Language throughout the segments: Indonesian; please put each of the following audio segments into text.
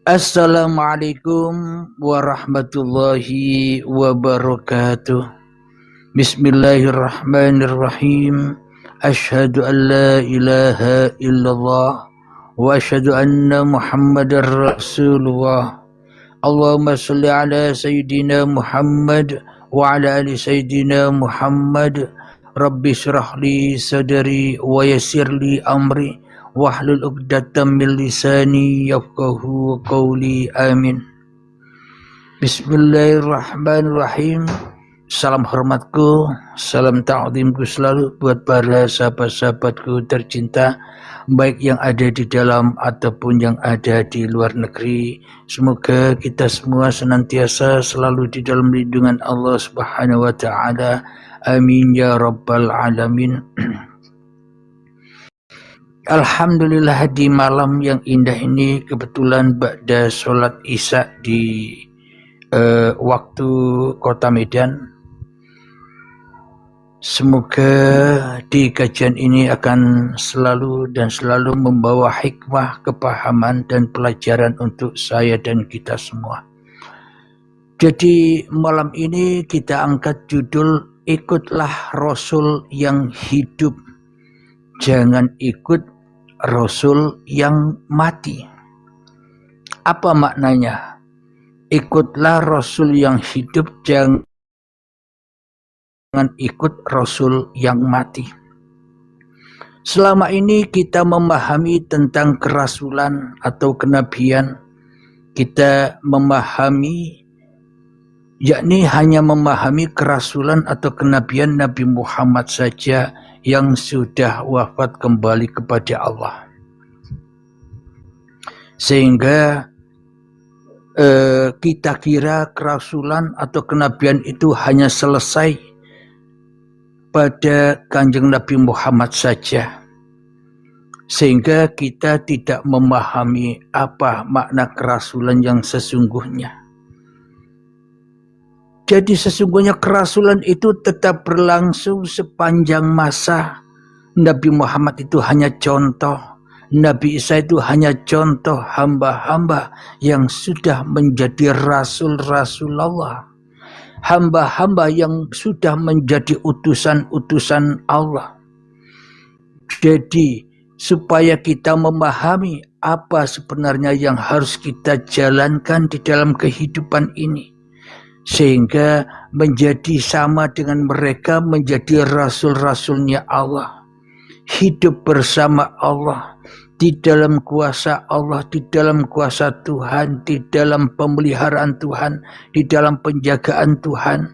Assalamualaikum warahmatullahi wabarakatuh. Bismillahirrahmanirrahim. Asyhadu an la ilaha illallah wa asyhadu anna Muhammadar Rasulullah. Allahumma shalli ala sayyidina Muhammad wa ala ali sayyidina Muhammad. Rabbi shrah li sadri wa yassir li amri wahlul 'uqdatam min lisani yafqahu qawli. Amin. Bismillahirrahmanirrahim. Salam hormatku, salam ta'zimku selalu buat para sahabat-sahabatku tercinta, baik yang ada di dalam ataupun yang ada di luar negeri. Semoga kita semua senantiasa selalu di dalam lindungan Allah Subhanahu wa taala. Amin ya rabbal alamin. Alhamdulillah, di malam yang indah ini kebetulan ba'da sholat isya di waktu kota Medan. Semoga di kajian ini akan selalu membawa hikmah, kepahaman dan pelajaran untuk saya dan kita semua. Jadi malam ini kita angkat judul Ikutlah Rasul yang hidup, jangan ikut Rasul yang mati. Apa maknanya? Ikutlah Rasul yang hidup, jangan ikut Rasul yang mati. Selama ini kita memahami tentang kerasulan atau kenabian, kita memahami, yakni hanya memahami kerasulan atau kenabian Nabi Muhammad saja yang sudah wafat kembali kepada Allah. Sehingga kita kira kerasulan atau kenabian itu hanya selesai pada Kanjeng Nabi Muhammad saja. Sehingga kita tidak memahami apa makna kerasulan yang sesungguhnya. Jadi sesungguhnya kerasulan itu tetap berlangsung sepanjang masa. Nabi Muhammad itu hanya contoh. Nabi Isa itu hanya contoh hamba-hamba yang sudah menjadi rasul-rasul Allah. Hamba-hamba yang sudah menjadi utusan-utusan Allah. Jadi supaya kita memahami apa sebenarnya yang harus kita jalankan di dalam kehidupan ini, sehingga menjadi sama dengan mereka, menjadi rasul-rasulnya Allah, hidup bersama Allah, di dalam kuasa Allah, di dalam kuasa Tuhan, di dalam pemeliharaan Tuhan, di dalam penjagaan Tuhan,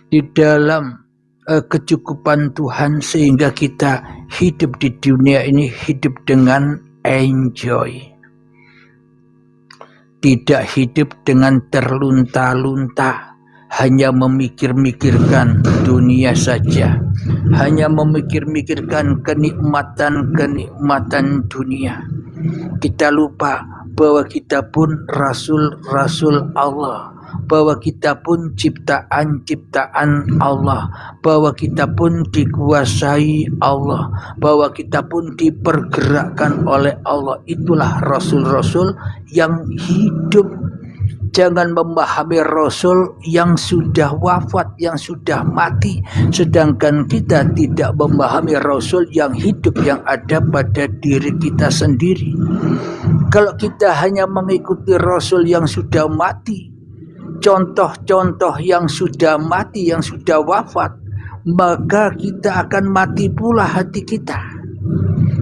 di dalam kecukupan Tuhan, sehingga kita hidup di dunia ini hidup dengan enjoy, tidak hidup dengan terlunta-lunta, hanya memikir-mikirkan dunia saja, hanya memikir-mikirkan kenikmatan-kenikmatan dunia. Kita lupa bahwa kita pun rasul-rasul Allah, bahwa kita pun ciptaan-ciptaan Allah, bahwa kita pun dikuasai Allah, bahwa kita pun dipergerakkan oleh Allah. Itulah rasul-rasul yang hidup. Jangan memahami Rasul yang sudah wafat, yang sudah mati, sedangkan kita tidak memahami Rasul yang hidup, yang ada pada diri kita sendiri. Kalau kita hanya mengikuti Rasul yang sudah mati, contoh-contoh yang sudah mati, yang sudah wafat, maka kita akan mati pula hati kita.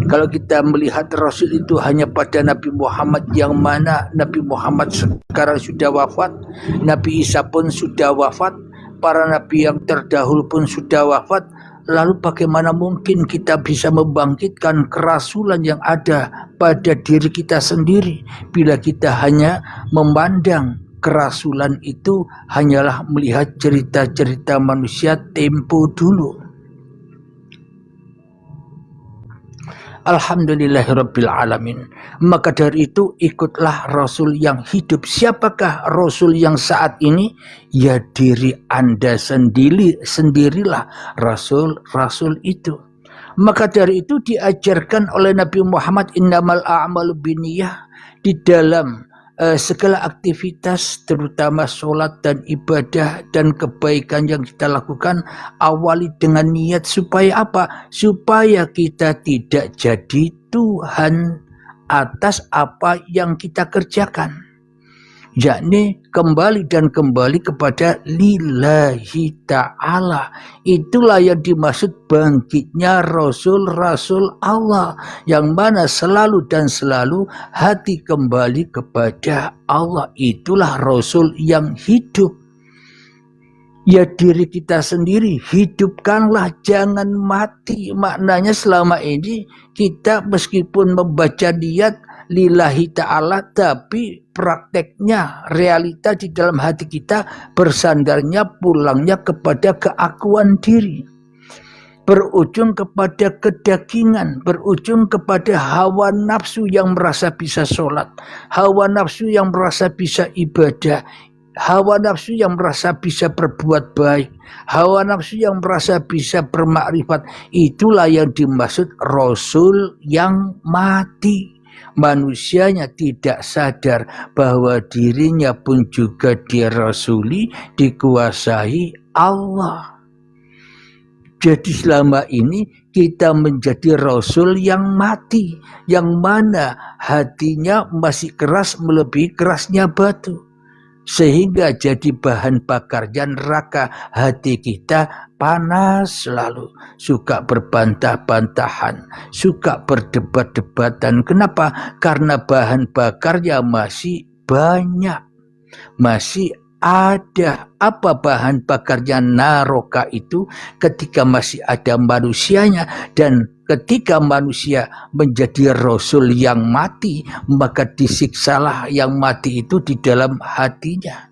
Kalau kita melihat Rasul itu hanya pada Nabi Muhammad, yang mana Nabi Muhammad sekarang sudah wafat, Nabi Isa pun sudah wafat, para Nabi yang terdahulu pun sudah wafat, lalu bagaimana mungkin kita bisa membangkitkan kerasulan yang ada pada diri kita sendiri, bila kita hanya memandang kerasulan itu hanyalah melihat cerita-cerita manusia tempo dulu. Alhamdulillahirabbil alamin. Maka dari itu ikutlah Rasul yang hidup. Siapakah Rasul yang saat ini? Ya diri Anda sendirilah Rasul-Rasul itu. Maka dari itu diajarkan oleh Nabi Muhammad innamal a'malu binniyah di dalam segala aktivitas terutama sholat dan ibadah dan kebaikan yang kita lakukan awali dengan niat supaya apa? Supaya kita tidak jadi Tuhan atas apa yang kita kerjakan, yakni kembali dan kembali kepada lillahi ta'ala. Itulah yang dimaksud bangkitnya Rasul-Rasul Allah, yang mana selalu dan selalu hati kembali kepada Allah. Itulah Rasul yang hidup. Ya diri kita sendiri, hidupkanlah, jangan mati. Maknanya selama ini kita meskipun membaca niat lillahi ta'ala, tapi prakteknya, realita di dalam hati kita bersandarnya, pulangnya kepada keakuan diri, berujung kepada kedagingan, berujung kepada hawa nafsu yang merasa bisa sholat, hawa nafsu yang merasa bisa ibadah, hawa nafsu yang merasa bisa berbuat baik, hawa nafsu yang merasa bisa bermakrifat. Itulah yang dimaksud Rasul yang mati. Manusianya tidak sadar bahwa dirinya pun juga dirasuli, dikuasai Allah. Jadi selama ini kita menjadi Rasul yang mati, yang mana hatinya masih keras melebihi kerasnya batu, sehingga jadi bahan bakarnya neraka. Hati kita panas selalu, suka berbantah-bantahan, suka berdebat-debatan. Kenapa? Karena bahan bakarnya masih banyak, masih ada. Apa bahan bakarnya neraka itu? Ketika masih ada manusianya, dan ketika manusia menjadi Rasul yang mati, maka disiksalah yang mati itu di dalam hatinya,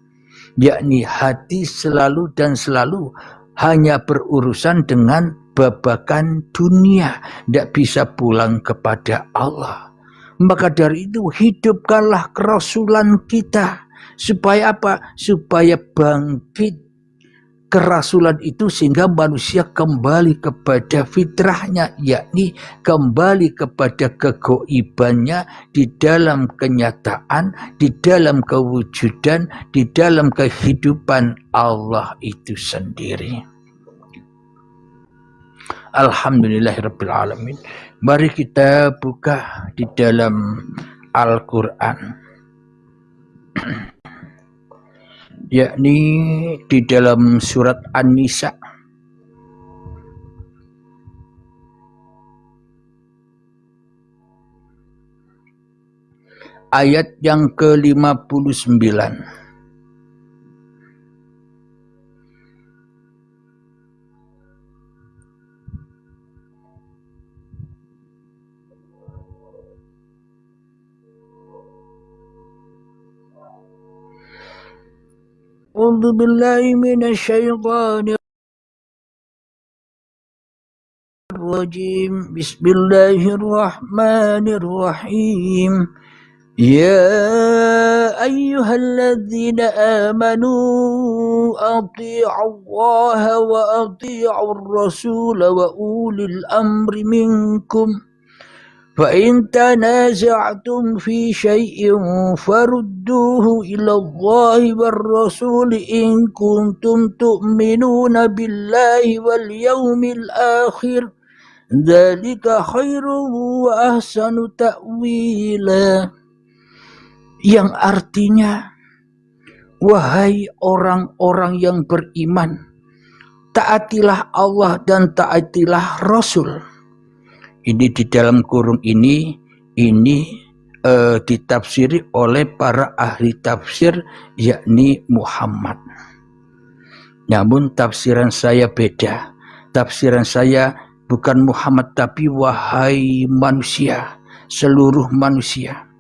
yakni hati selalu dan selalu hanya berurusan dengan babakan dunia, tidak bisa pulang kepada Allah. Maka dari itu hidupkanlah kerasulan kita. Supaya apa? Supaya bangkit kerasulan itu sehingga manusia kembali kepada fitrahnya, yakni kembali kepada kegoibannya di dalam kenyataan, di dalam kewujudan, di dalam kehidupan Allah itu sendiri. Alhamdulillahirabbil alamin. Mari kita buka di dalam Al-Qur'an, yakni di dalam surat An-Nisa ayat yang ke-59. A'udzu billahi minasyaitonir rajim. Bismillahirrahmanirrahim. Ya ayyuhalladzina amanu athi'ullaha wa athi'ur rasul wa ulil amri minkum. فإن تنازعتم في شيء فردوه إلى الله والرسول إن كنتم تؤمنون بالله واليوم الآخر ذلك خير وأحسن تأويلا. Yang artinya, wahai orang-orang yang beriman, taatilah Allah dan taatilah Rasul. Ini di dalam kurung ini ditafsiri oleh para ahli tafsir, yakni Muhammad. Namun tafsiran saya beda. Tafsiran saya bukan Muhammad, tapi wahai manusia, seluruh manusia.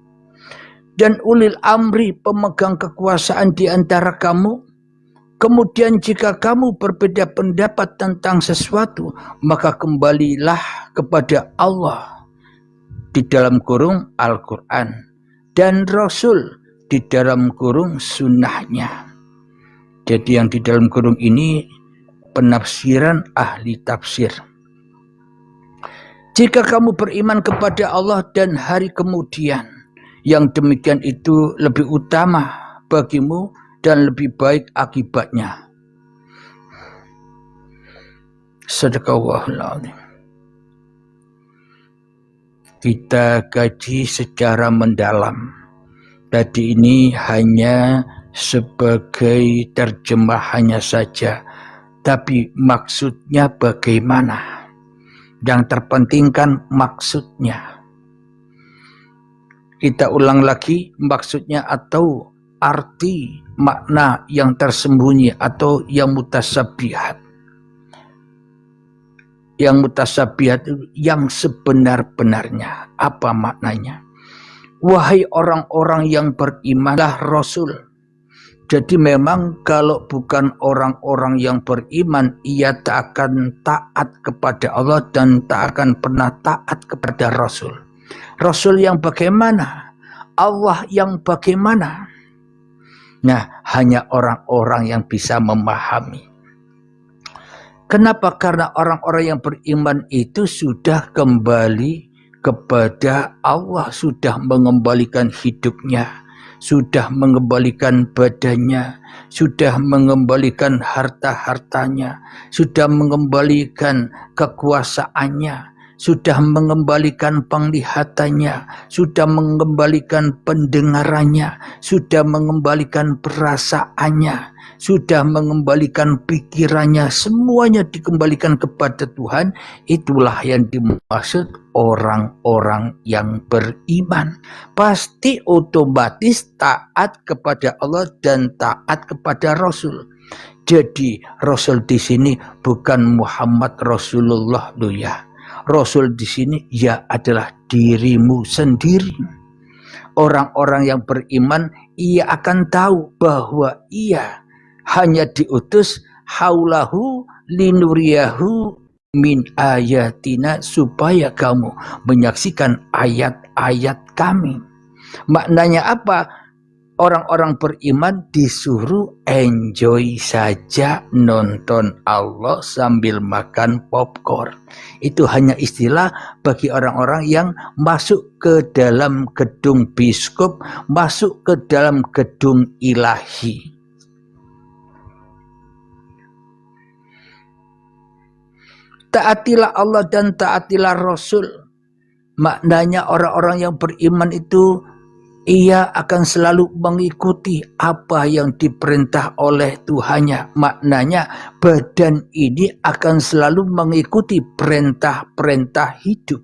Dan ulil amri, pemegang kekuasaan di antara kamu. Kemudian jika kamu berbeda pendapat tentang sesuatu, maka kembalilah kepada Allah di dalam kurung Al-Quran dan Rasul di dalam kurung sunnahnya. Jadi yang di dalam kurung ini penafsiran ahli tafsir. Jika kamu beriman kepada Allah dan hari kemudian, yang demikian itu lebih utama bagimu dan lebih baik akibatnya. Sadaqallahul azim. Kita kaji secara mendalam. Tadi ini hanya sebagai terjemahannya saja, tapi maksudnya bagaimana? Yang terpenting kan maksudnya. Kita ulang lagi maksudnya atau arti makna yang tersembunyi atau yang mutasabihat. Yang mutasabihat itu yang sebenar-benarnya. Apa maknanya? Wahai orang-orang yang berimanlah Rasul. Jadi memang kalau bukan orang-orang yang beriman, ia tak akan taat kepada Allah dan tak akan pernah taat kepada Rasul. Rasul yang bagaimana? Allah yang bagaimana? Nah, hanya orang-orang yang bisa memahami. Kenapa? Karena orang-orang yang beriman itu sudah kembali kepada Allah, sudah mengembalikan hidupnya, sudah mengembalikan badannya, sudah mengembalikan harta-hartanya, sudah mengembalikan kekuasaannya, sudah mengembalikan penglihatannya, sudah mengembalikan pendengarannya, sudah mengembalikan perasaannya, sudah mengembalikan pikirannya, semuanya dikembalikan kepada Tuhan. Itulah yang dimaksud orang-orang yang beriman. Pasti otomatis taat kepada Allah dan taat kepada Rasul. Jadi Rasul di sini bukan Muhammad Rasulullah loh ya. Rasul di sini ya adalah dirimu sendiri. Orang-orang yang beriman, ia akan tahu bahwa ia hanya diutus haulahu linuriyahu min ayatina, supaya kamu menyaksikan ayat-ayat kami. Maknanya apa? Orang-orang beriman disuruh enjoy saja nonton Allah sambil makan popcorn. Itu hanya istilah bagi orang-orang yang masuk ke dalam gedung biskop, masuk ke dalam gedung ilahi. Taatilah Allah dan taatilah Rasul. Maknanya orang-orang yang beriman itu ia akan selalu mengikuti apa yang diperintah oleh Tuhannya. Maknanya badan ini akan selalu mengikuti perintah-perintah hidup.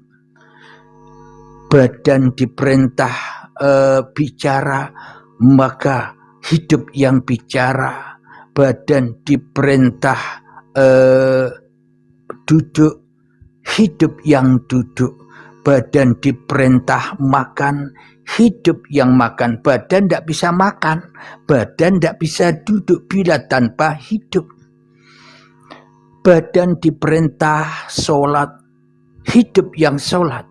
Badan diperintah bicara, maka hidup yang bicara. Badan diperintah duduk, hidup yang duduk. Badan diperintah makan, hidup yang makan. Badan tidak bisa makan, badan tidak bisa duduk bila tanpa hidup. Badan diperintah sholat, hidup yang sholat.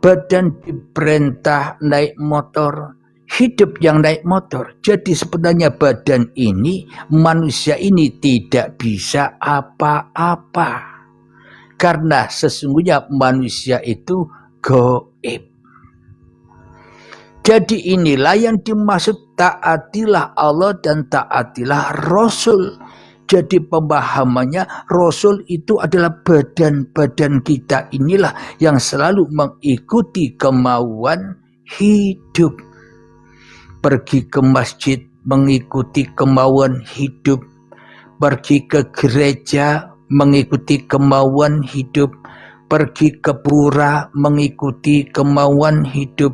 Badan diperintah naik motor, hidup yang naik motor. Jadi sebenarnya badan ini, manusia ini tidak bisa apa-apa. Karena sesungguhnya manusia itu gaib. Jadi inilah yang dimaksud taatilah Allah dan taatilah Rasul. Jadi pemahamannya Rasul itu adalah badan-badan kita inilah yang selalu mengikuti kemauan hidup. Pergi ke masjid mengikuti kemauan hidup. Pergi ke gereja mengikuti kemauan hidup, pergi ke pura mengikuti kemauan hidup,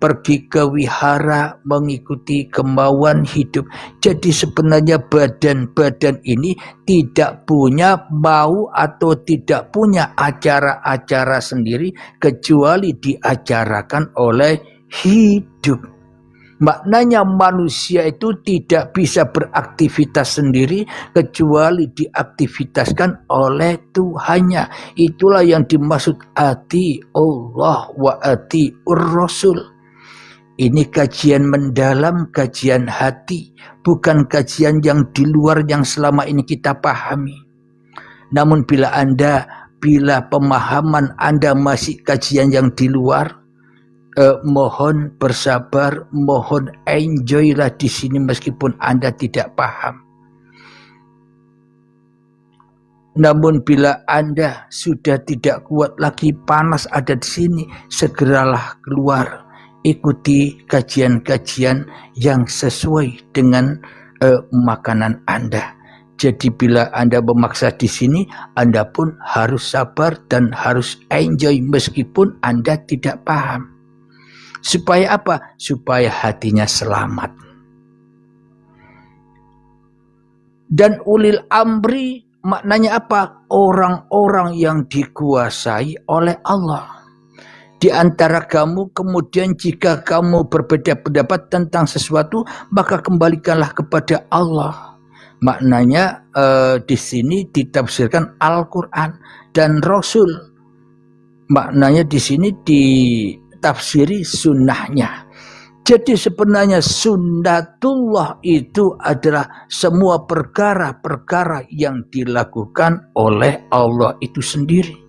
pergi ke wihara mengikuti kemauan hidup. Jadi sebenarnya badan-badan ini tidak punya mau atau tidak punya acara-acara sendiri kecuali diacarakan oleh hidup. Maknanya manusia itu tidak bisa beraktivitas sendiri kecuali diaktivitaskan oleh Tuhannya. Itulah yang dimaksud ati Allah wa ati Rasul. Ini kajian mendalam, kajian hati, bukan kajian yang di luar yang selama ini kita pahami. Namun bila Anda bila pemahaman Anda masih kajian yang di luar, mohon bersabar, mohon enjoylah di sini meskipun Anda tidak paham. Namun bila Anda sudah tidak kuat lagi, panas ada di sini, segeralah keluar. Ikuti kajian-kajian yang sesuai dengan makanan Anda. Jadi bila Anda memaksa di sini, Anda pun harus sabar dan harus enjoy meskipun Anda tidak paham. Supaya apa? Supaya hatinya selamat. Dan ulil amri maknanya apa? Orang-orang yang dikuasai oleh Allah. Di antara kamu kemudian jika kamu berbeda pendapat tentang sesuatu, maka kembalikanlah kepada Allah. Maknanya di sini ditafsirkan Al-Quran dan Rasul. Maknanya di sini ditafsiri sunnahnya. Jadi sebenarnya sunnatullah itu adalah semua perkara-perkara yang dilakukan oleh Allah itu sendiri.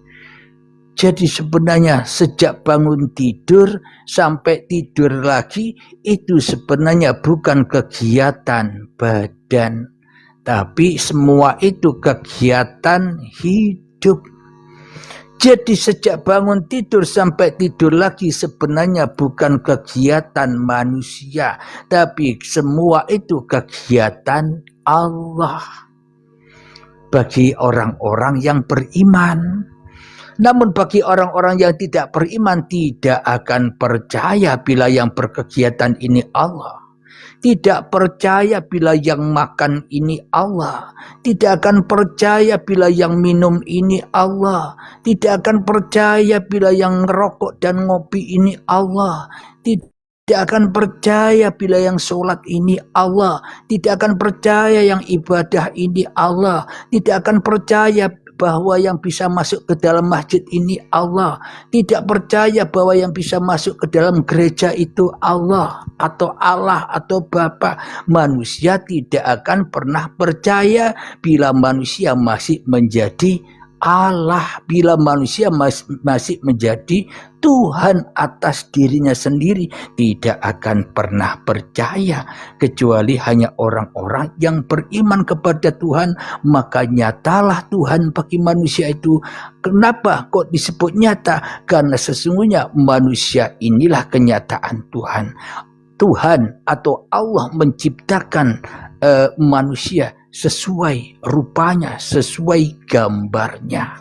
Jadi sebenarnya sejak bangun tidur sampai tidur lagi itu sebenarnya bukan kegiatan badan, tapi semua itu kegiatan hidup. Jadi sejak bangun tidur sampai tidur lagi sebenarnya bukan kegiatan manusia, tapi semua itu kegiatan Allah bagi orang-orang yang beriman. Namun bagi orang-orang yang tidak beriman tidak akan percaya bila yang berkegiatan ini Allah. Tidak percaya bila yang makan ini Allah. Tidak akan percaya bila yang minum ini Allah. Tidak akan percaya bila yang ngerokok dan ngopi ini Allah. Tidak akan percaya bila yang sholat ini Allah. Tidak akan percaya yang ibadah ini Allah. Tidak akan percaya bahwa yang bisa masuk ke dalam masjid ini Allah. Tidak percaya bahwa yang bisa masuk ke dalam gereja itu Allah atau Bapa. Manusia tidak akan pernah percaya bila manusia masih menjadi Allah, bila manusia masih menjadi Tuhan atas dirinya sendiri, tidak akan pernah percaya kecuali hanya orang-orang yang beriman kepada Tuhan. Maka nyatalah Tuhan bagi manusia itu. Kenapa kok disebut nyata? Karena sesungguhnya manusia inilah kenyataan Tuhan. Tuhan atau Allah menciptakan manusia sesuai rupanya, sesuai gambarnya.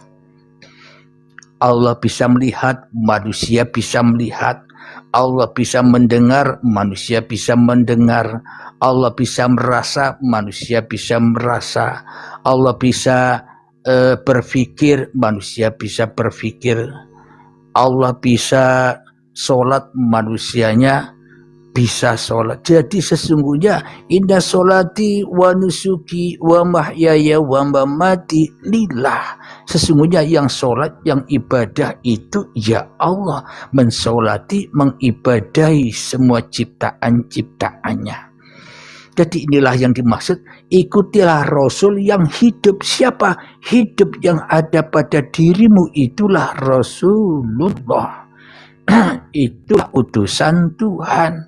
Allah bisa melihat, manusia bisa melihat. Allah bisa mendengar, manusia bisa mendengar. Allah bisa merasa, manusia bisa merasa. Allah bisa berpikir, manusia bisa berpikir. Allah bisa sholat, manusianya bisa sholat. Jadi sesungguhnya inna sholati wa nusuki wa mahyaya wa mamati lillah. Sesungguhnya yang sholat, yang ibadah itu ya Allah. Mensolati, mengibadahi semua ciptaan-ciptaannya. Jadi inilah yang dimaksud, ikutilah Rasul yang hidup. Siapa? Hidup yang ada pada dirimu itulah Rasulullah. Itulah utusan Tuhan.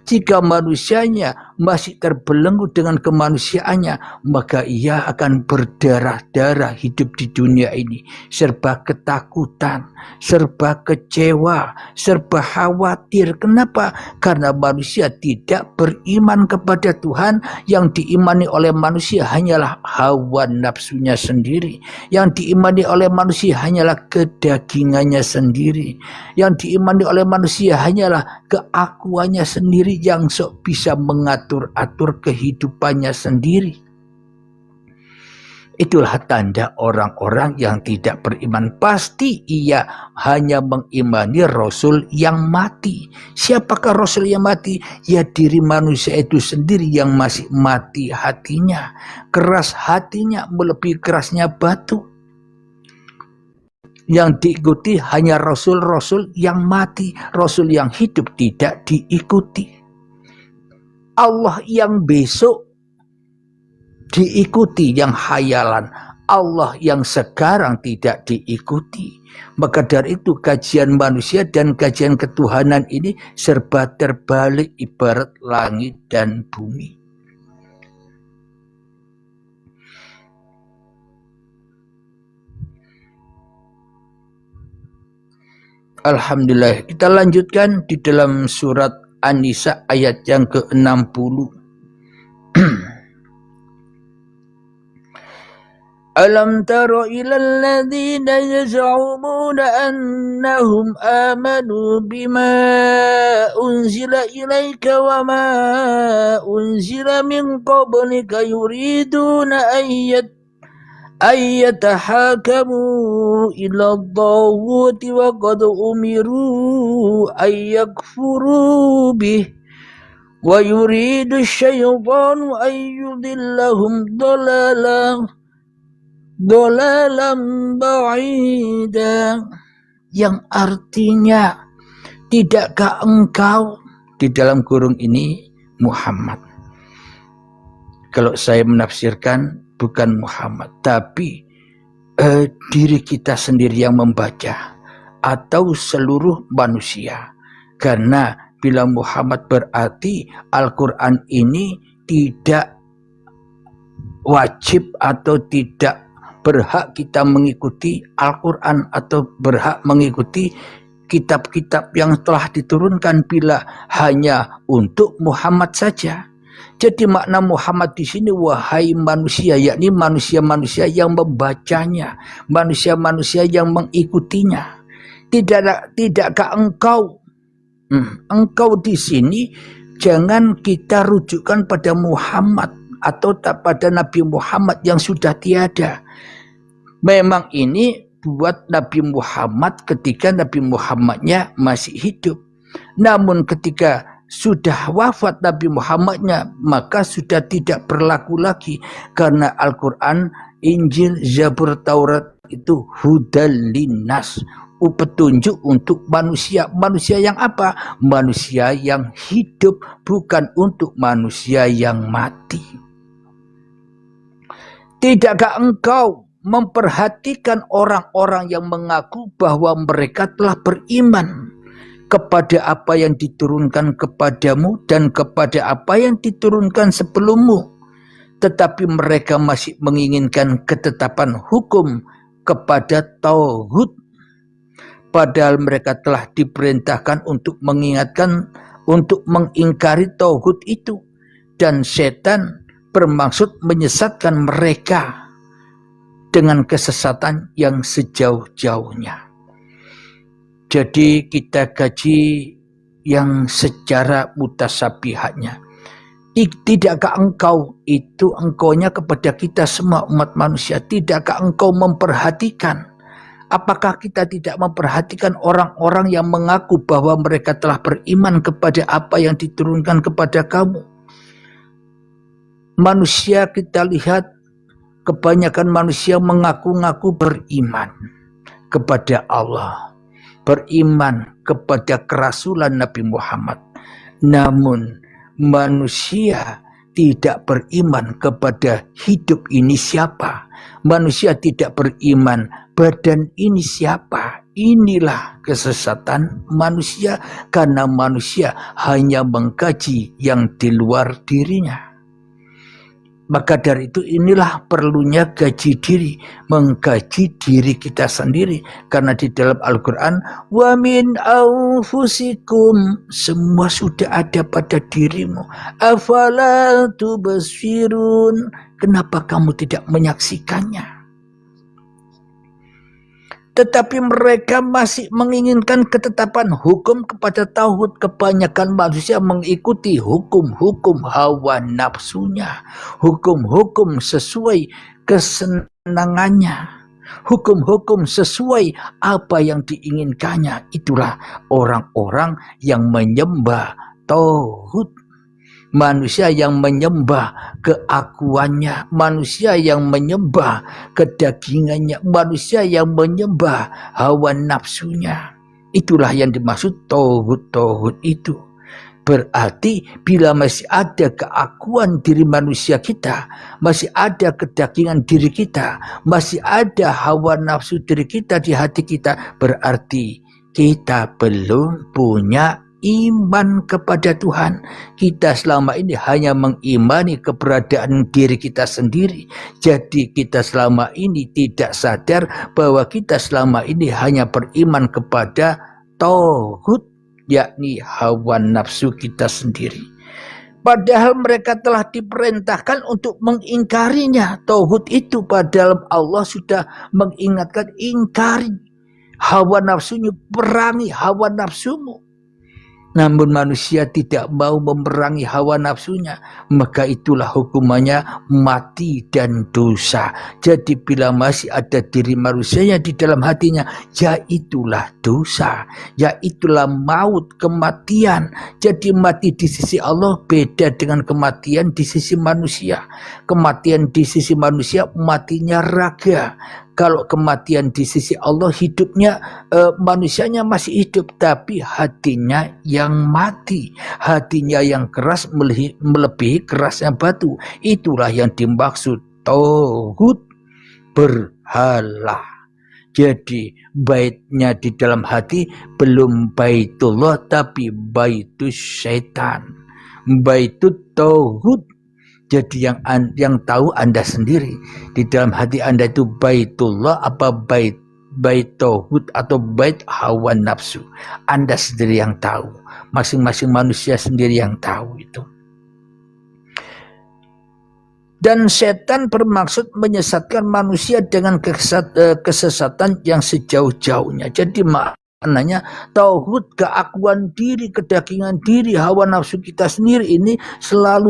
Jika manusianya masih terbelenggu dengan kemanusiaannya, maka ia akan berdarah-darah hidup di dunia ini. Serba ketakutan, serba kecewa, serba khawatir. Kenapa? Karena manusia tidak beriman kepada Tuhan. Yang diimani oleh manusia hanyalah hawa nafsunya sendiri. Yang diimani oleh manusia hanyalah kedagingannya sendiri. Yang diimani oleh manusia hanyalah keakuannya sendiri yang sok bisa mengatur-atur kehidupannya sendiri. Itulah tanda orang-orang yang tidak beriman. Pasti ia hanya mengimani Rasul yang mati. Siapakah Rasul yang mati? Ya diri manusia itu sendiri yang masih mati hatinya. Keras hatinya melebihi kerasnya batu. Yang diikuti hanya Rasul-Rasul yang mati. Rasul yang hidup tidak diikuti. Allah yang besok diikuti yang hayalan. Allah yang sekarang tidak diikuti. Maka dari itu kajian manusia dan kajian ketuhanan ini serba terbalik ibarat langit dan bumi. Alhamdulillah, kita lanjutkan di dalam surat An-Nisa ayat yang ke-60. Alam tara ilal ladzina yaz'umuna annahum amanu bima unzila ilaika wa ma unzila min qablika yuriduna ayyatahakamu ila ad-dawuti wa qad umiru ayyakfuru bih wa yuridu syaitanu ayyudillahum dolalam ba'ida, yang artinya tidakkah engkau, di dalam kurung ini Muhammad. Kalau saya menafsirkan bukan Muhammad, tapi diri kita sendiri yang membaca atau seluruh manusia. Karena bila Muhammad berarti Al-Quran ini tidak wajib atau tidak berhak kita mengikuti Al-Quran atau berhak mengikuti kitab-kitab yang telah diturunkan bila hanya untuk Muhammad saja. Jadi makna Muhammad di sini wahai manusia, yakni manusia-manusia yang membacanya, manusia-manusia yang mengikutinya. Tidakkah engkau di sini jangan kita rujukkan pada Muhammad atau tak pada Nabi Muhammad yang sudah tiada. Memang ini buat Nabi Muhammad ketika Nabi Muhammadnya masih hidup. Namun ketika sudah wafat Nabi Muhammadnya, maka sudah tidak berlaku lagi. Karena Al-Quran, Injil, Zabur, Taurat itu hudal linnas, petunjuk untuk manusia. Manusia yang apa? Manusia yang hidup, bukan untuk manusia yang mati. Tidakkah engkau memperhatikan orang-orang yang mengaku bahwa mereka telah beriman kepada apa yang diturunkan kepadamu dan kepada apa yang diturunkan sebelummu, tetapi mereka masih menginginkan ketetapan hukum kepada tauhid, padahal mereka telah diperintahkan untuk mengingatkan, untuk mengingkari tauhid itu, dan setan bermaksud menyesatkan mereka dengan kesesatan yang sejauh-jauhnya. Jadi kita kaji yang secara mutasabihatnya. Tidakkah engkau, itu engkaunya kepada kita semua umat manusia, tidakkah engkau memperhatikan? Apakah kita tidak memperhatikan orang-orang yang mengaku bahwa mereka telah beriman kepada apa yang diturunkan kepada kamu? Manusia kita lihat, kebanyakan manusia mengaku-ngaku beriman kepada Allah, beriman kepada kerasulan Nabi Muhammad. Namun manusia tidak beriman kepada hidup ini siapa. Manusia tidak beriman badan ini siapa. Inilah kesesatan manusia, karena manusia hanya mengkaji yang di luar dirinya. Maka dari itu inilah perlunya gaji diri, menggaji diri kita sendiri. Karena di dalam Al-Quran, wa min anfusikum, semua sudah ada pada dirimu. Afala tubsirun, kenapa kamu tidak menyaksikannya? Tetapi mereka masih menginginkan ketetapan hukum kepada tauhid. Kebanyakan manusia mengikuti hukum-hukum hawa nafsunya, hukum-hukum sesuai kesenangannya, hukum-hukum sesuai apa yang diinginkannya. Itulah orang-orang yang menyembah tauhid. Manusia yang menyembah keakuannya, manusia yang menyembah kedagingannya, manusia yang menyembah hawa nafsunya. Itulah yang dimaksud tauhid itu. Berarti bila masih ada keakuan diri manusia kita, masih ada kedagingan diri kita, masih ada hawa nafsu diri kita di hati kita, berarti kita belum punya iman kepada Tuhan. Kita selama ini hanya mengimani keberadaan diri kita sendiri. Jadi kita selama ini tidak sadar bahwa kita selama ini hanya beriman kepada tauhid, yakni hawa nafsu kita sendiri. Padahal mereka telah diperintahkan untuk mengingkarinya. Tauhid itu padahal Allah sudah mengingatkan, ingkari hawa nafsunya, perangi hawa nafsumu. Namun manusia tidak mau memerangi hawa nafsunya, maka itulah hukumannya mati dan dosa. Jadi bila masih ada diri manusianya di dalam hatinya, ya itulah dosa, ya itulah maut, kematian. Jadi mati di sisi Allah beda dengan kematian di sisi manusia. Kematian di sisi manusia matinya raga. Kalau kematian di sisi Allah, hidupnya manusianya masih hidup, tapi hatinya yang mati, hatinya yang keras melebihi kerasnya batu. Itulah yang dimaksud tauhid berhala. Jadi baitnya di dalam hati belum baitullah, tapi baitus syaitan, baitut tauhid. Jadi yang tahu Anda sendiri. Di dalam hati Anda itu baitullah apa bait tauhid atau bait hawa nafsu. Anda sendiri yang tahu. Masing-masing manusia sendiri yang tahu itu. Dan setan bermaksud menyesatkan manusia dengan kesesatan yang sejauh-jauhnya. Jadi maknanya tauhid, keakuan diri, kedagingan diri, hawa nafsu kita sendiri ini selalu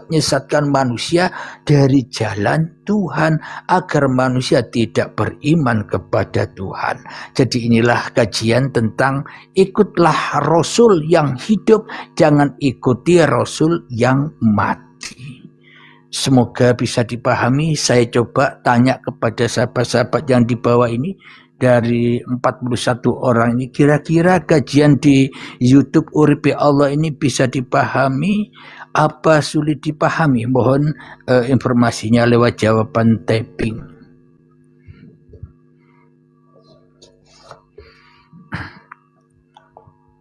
menyesatkan manusia dari jalan Tuhan, agar manusia tidak beriman kepada Tuhan. Jadi inilah kajian tentang ikutlah Rasul yang hidup, jangan ikuti Rasul yang mati. Semoga bisa dipahami. Saya coba tanya kepada sahabat-sahabat yang di bawah ini, dari 41 orang ini, kira-kira kajian di YouTube Uripe Allah ini bisa dipahami apa sulit dipahami? Mohon informasinya lewat jawaban typing.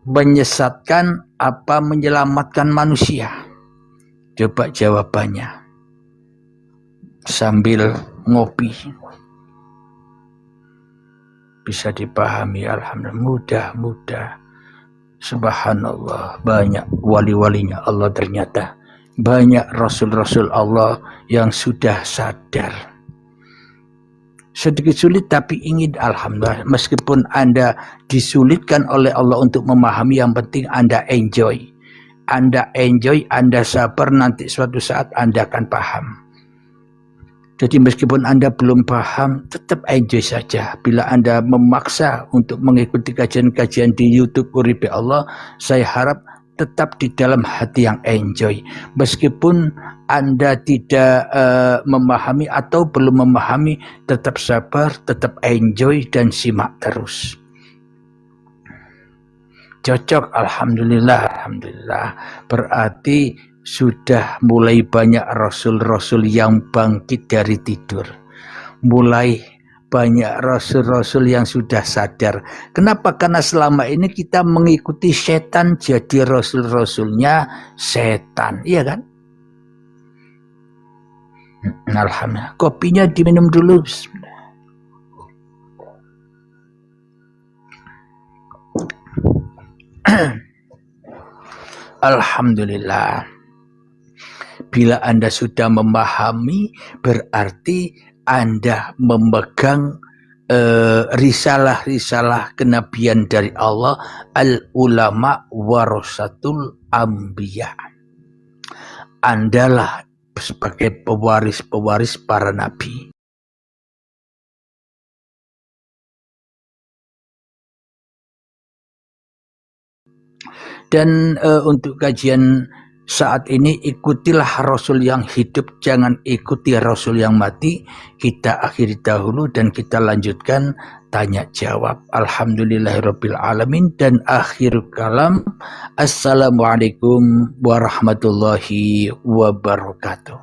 Menyesatkan apa menyelamatkan manusia? Coba jawabannya sambil ngopi. Bisa dipahami, alhamdulillah, mudah. Subhanallah, banyak wali-walinya Allah ternyata. Banyak rasul-rasul Allah yang sudah sadar. Sedikit sulit tapi ingin, alhamdulillah. Meskipun Anda disulitkan oleh Allah untuk memahami, yang penting Anda enjoy. Anda enjoy, Anda sabar, nanti suatu saat Anda akan paham. Jadi meskipun Anda belum paham, tetap enjoy saja. Bila Anda memaksa untuk mengikuti kajian-kajian di YouTube Uripe Allah, saya harap tetap di dalam hati yang enjoy. Meskipun Anda tidak memahami atau belum memahami, tetap sabar, tetap enjoy dan simak terus. Cocok, alhamdulillah, alhamdulillah. Berarti sudah mulai banyak rasul-rasul yang bangkit dari tidur. Mulai banyak rasul-rasul yang sudah sadar. Kenapa? Karena selama ini kita mengikuti setan, jadi rasul-rasulnya setan, iya kan? Alhamdulillah. Kopinya diminum dulu. Bismillah. Alhamdulillah. Bila Anda sudah memahami, berarti Anda memegang risalah-risalah kenabian dari Allah. Al-ulama warasatul anbiya. Andalah sebagai pewaris-pewaris para nabi. Dan untuk kajian saat ini ikutilah Rasul yang hidup, jangan ikuti Rasul yang mati. Kita akhiri dahulu dan kita lanjutkan tanya jawab. Alhamdulillahirabbil alamin dan akhir kalam. Assalamualaikum warahmatullahi wabarakatuh.